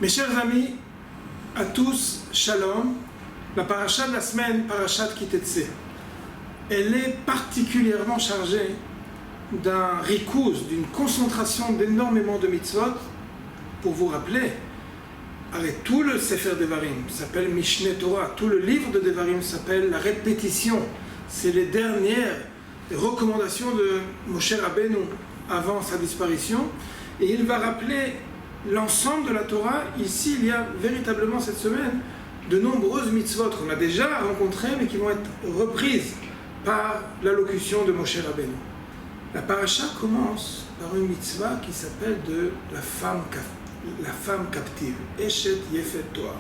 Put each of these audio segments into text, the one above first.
Mes chers amis, à tous, shalom. La paracha de la semaine, parachat Kitetse, elle est particulièrement chargée d'un rikouz, d'une concentration d'énormément de mitzvot. Pour vous rappeler, avec tout le Sefer Devarim s'appelle Mishneh Torah, tout le livre de Devarim s'appelle la répétition. C'est les dernières recommandations de Moshe Rabbeinu avant sa disparition, et il va rappeler l'ensemble de la Torah. Ici, il y a véritablement cette semaine de nombreuses mitzvot qu'on a déjà rencontrées, mais qui vont être reprises par l'allocution de Moshe Rabbeinu. La paracha commence par une mitzvah qui s'appelle de la femme captive, Eshet Yefet Toar.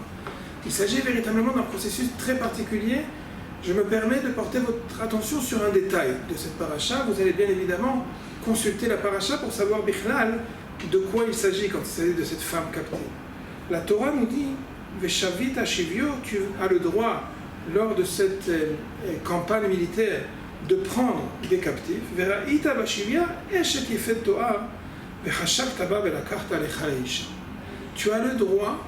Il s'agit véritablement d'un processus très particulier. Je me permets de porter votre attention sur un détail de cette paracha. Vous allez bien évidemment consulter la paracha pour savoir bichlal de quoi il s'agit quand il s'agit de cette femme captive. La Torah nous dit Veshavit Hashivyo, tu as le droit lors de cette campagne militaire de prendre des captifs. Veraita Bashivya Eshet Yefet Toar Vechashakta ba velakachta lecha isha. Tu as le droit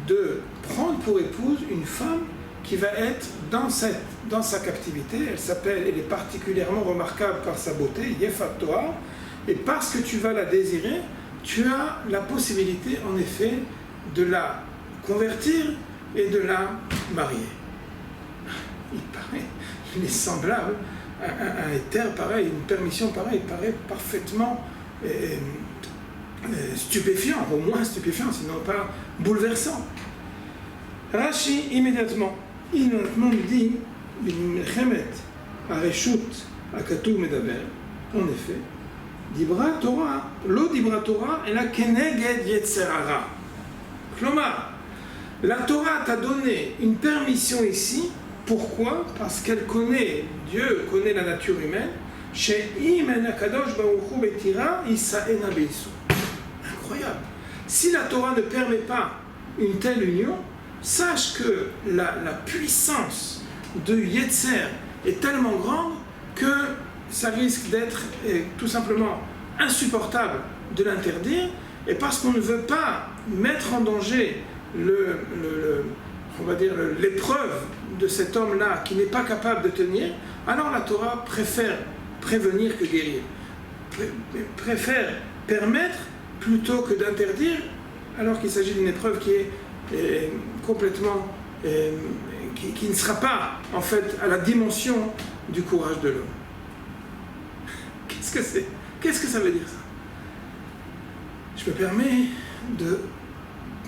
de prendre pour épouse une femme qui va être dans sa captivité. Elle est particulièrement remarquable par sa beauté, Yefat Toar, et parce que tu vas la désirer, tu as la possibilité en effet de la convertir et de la marier. Il est semblable, un éther pareil, une permission pareille, paraît parfaitement stupéfiant, au moins stupéfiant, sinon pas bouleversant. Rashi immédiatement nous dit Milchemet Areshut Akatu Medaber, en effet, Dibra Torah, lo Dibra Torah, et la Keneged Yetzer Hara. Klomar, la Torah t'a donné une permission ici. Pourquoi? Parce qu'elle connaît, Dieu connaît la nature humaine. Incroyable. Si la Torah ne permet pas une telle union, sache que la puissance de Yetzer est tellement grande que ça risque d'être tout simplement insupportable de l'interdire, et parce qu'on ne veut pas mettre en danger l'épreuve de cet homme-là qui n'est pas capable de tenir, alors la Torah préfère prévenir que guérir, préfère permettre plutôt que d'interdire, alors qu'il s'agit d'une épreuve qui est complètement, qui ne sera pas en fait à la dimension du courage de l'homme. Qu'est-ce que c'est? Qu'est-ce que ça veut dire ça? Je me permets de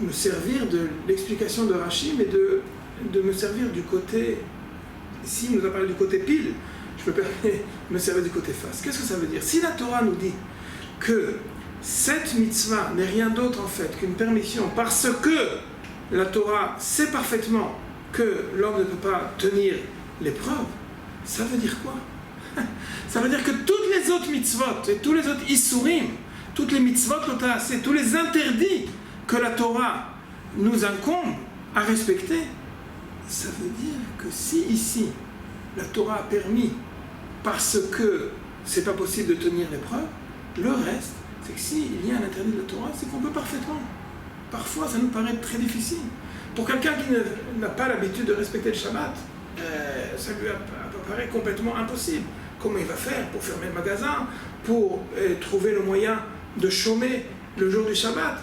me servir de l'explication de Rashi, mais de me servir du côté, ici il nous a parlé du côté pile, je me permets de me servir du côté face. Qu'est-ce que ça veut dire? Si la Torah nous dit que cette mitzvah n'est rien d'autre en fait qu'une permission, parce que la Torah sait parfaitement que l'homme ne peut pas tenir l'épreuve, ça veut dire quoi? Ça veut dire que toutes les autres mitzvot et tous les autres isurim, toutes les mitzvot l'ota'aseh, tous les interdits que la Torah nous incombe à respecter, ça veut dire que si ici la Torah a permis parce que c'est pas possible de tenir l'épreuve, le reste, c'est que s'il y a un interdit de la Torah, c'est qu'on peut parfaitement. Parfois, ça nous paraît très difficile. Pour quelqu'un qui n'a pas l'habitude de respecter le Shabbat, ça lui apparaît complètement impossible. Comment il va faire pour fermer le magasin, pour trouver le moyen de chômer le jour du Shabbat?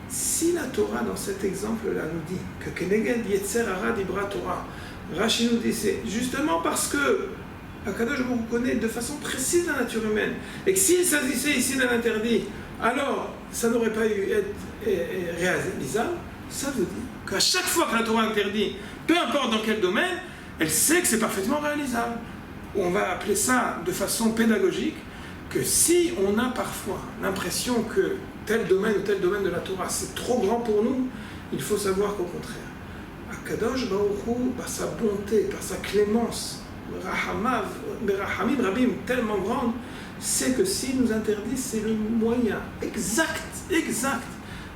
Si la Torah, dans cet exemple-là, nous dit que Keneged Yetzer Hara Dibra Torah, Rashi nous dit, c'est justement parce que Akadosh Baruch Hu connaît de façon précise la nature humaine, et que s'il s'agissait ici d'un interdit, alors ça n'aurait pas eu être réalisable. Ça veut dire qu'à chaque fois que la Torah interdit, peu importe dans quel domaine, elle sait que c'est parfaitement réalisable. On va appeler ça de façon pédagogique, que si on a parfois l'impression que tel domaine ou tel domaine de la Torah c'est trop grand pour nous, il faut savoir qu'au contraire, Akadosh Baruch Hu, par sa bonté, par sa clémence, Rahamim Rabim tellement grande, c'est que s'il nous interdit, c'est le moyen exact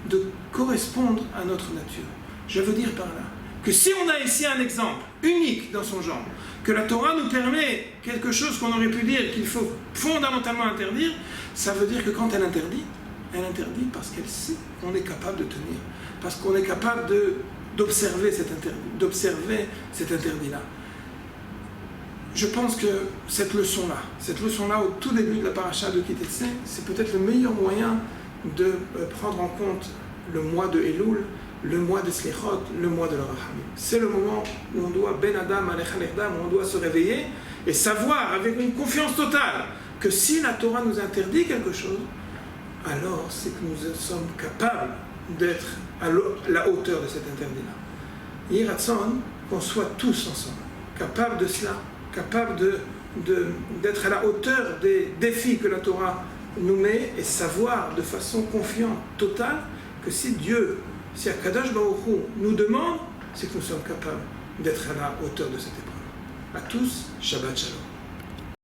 de correspondre à notre nature. Je veux dire par là que si on a ici un exemple unique dans son genre, que la Torah nous permet quelque chose qu'on aurait pu dire qu'il faut fondamentalement interdire, ça veut dire que quand elle interdit, Elle interdit parce qu'elle sait qu'on est capable de tenir, parce qu'on est capable d'observer cet interdit-là. Je pense que cette leçon-là au tout début de la paracha de Ki Tetzei, c'est peut-être le meilleur moyen de prendre en compte le mois de Elul, le mois de Slichot, le mois de l'Rachamim. C'est le moment où on doit, Ben Adam, Alech Alerdam, où on doit se réveiller et savoir avec une confiance totale que si la Torah nous interdit quelque chose, alors c'est que nous sommes capables d'être à la hauteur de cet interdit-là. Yeh Ratzon, qu'on soit tous ensemble, capables de cela, capables d'être à la hauteur des défis que la Torah nous met et savoir de façon confiante, totale, que si Akadosh Baruch Hu nous demande, c'est que nous sommes capables d'être à la hauteur de cette épreuve. À tous, Shabbat Shalom.